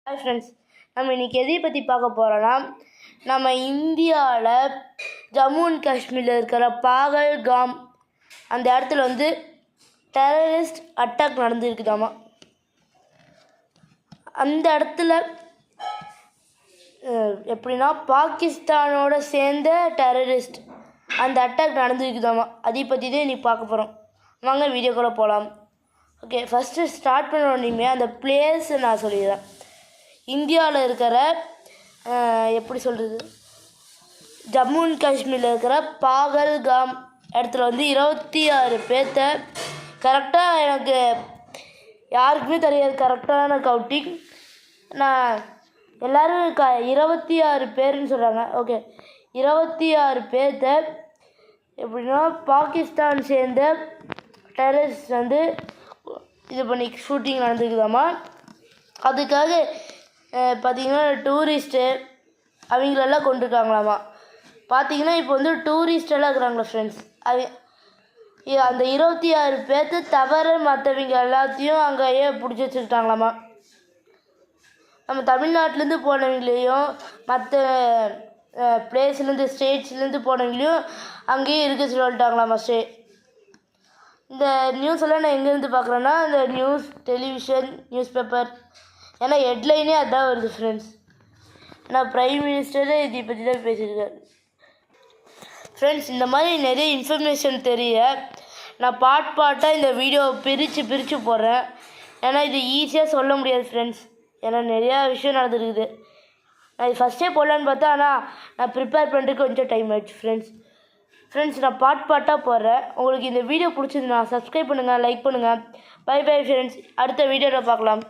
Hi friends, நம்ம இன்றைக்கி எதை பற்றி பார்க்க போகிறோன்னா, நம்ம இந்தியாவில் ஜம்மு அண்ட் காஷ்மீரில் இருக்கிற பாகல்காம் அந்த இடத்துல டெரரிஸ்ட் அட்டாக் நடந்துருக்குதாமா. அந்த இடத்துல எப்படின்னா பாகிஸ்தானோட சேர்ந்த டெரரிஸ்ட் அந்த அட்டாக் நடந்துருக்குதாமா. அதை பற்றி தான் இன்றைக்கி பார்க்க போகிறோம். வாங்க வீடியோக்குள்ளே போகலாம். ஓகே, ஃபஸ்ட்டு ஸ்டார்ட் பண்ண உடனே அந்த பிளேஸை நான் சொல்லிடுறேன். இந்தியாவில் இருக்கிற எப்படி சொல்கிறது, ஜம்மு அண்ட் காஷ்மீரில் இருக்கிற பாகல்காம் இடத்துல 26 பேர்த்த கரெக்டாக எனக்கு யாருக்குமே தெரியாது கரெக்டான கவுண்டிங். நான் எல்லோரும் 26 பேருன்னு சொல்கிறாங்க. ஓகே, 26 பேர்த்த எப்படின்னா பாகிஸ்தான் சேர்ந்த டெரரிஸ்ட் இது பண்ணி ஷூட்டிங் நடந்துக்குதாமா. அதுக்காக பார்த்திங்கன்னா டூரிஸ்ட்டு அவங்களெல்லாம் கொண்டுருக்காங்களாமா. பார்த்திங்கன்னா இப்போ டூரிஸ்டெல்லாம் இருக்கிறாங்களா ஃப்ரெண்ட்ஸ், அந்த 26 பேர்த்து தவிர மற்றவங்க எல்லாத்தையும் அங்கேயே பிடிச்சி வச்சுக்கிட்டாங்களாமா. நம்ம தமிழ்நாட்டிலேருந்து போனவங்களையும் மற்ற பிளேஸ்லேருந்து ஸ்டேட்ஸ்லேருந்து போனவங்களையும் அங்கேயே இருக்க சொல்லிட்டாங்களாமா. இந்த நியூஸ் எல்லாம் நான் எங்கேருந்து பார்க்குறேன்னா, இந்த நியூஸ், டெலிவிஷன், நியூஸ் பேப்பர், ஏன்னா ஹெட்லைனே அதுதான் வருது ஃப்ரெண்ட்ஸ். ஆனால் ப்ரைம் மினிஸ்டரே இதை பற்றி தான் பேசியிருக்காரு ஃப்ரெண்ட்ஸ். இந்த மாதிரி நிறைய இன்ஃபர்மேஷன் தெரிய நான் பாட்டாக இந்த வீடியோவை பிரித்து போடுறேன். ஏன்னா இது ஈஸியாக சொல்ல முடியாது ஃப்ரெண்ட்ஸ், ஏன்னா நிறையா விஷயம் நடந்துருக்குது. நான் இது ஃபஸ்ட்டே போடலான்னு பார்த்தா, ஆனால் நான் ப்ரிப்பேர் பண்ணுறதுக்கு கொஞ்சம் டைம் ஆகிடுச்சு ஃப்ரெண்ட்ஸ். நான் பாட்டாக போடுறேன். உங்களுக்கு இந்த வீடியோ பிடிச்சிருந்தா சப்ஸ்கிரைப் பண்ணுங்கள், லைக் பண்ணுங்கள். பை ஃப்ரெண்ட்ஸ், அடுத்த வீடியோவில் பார்க்கலாம்.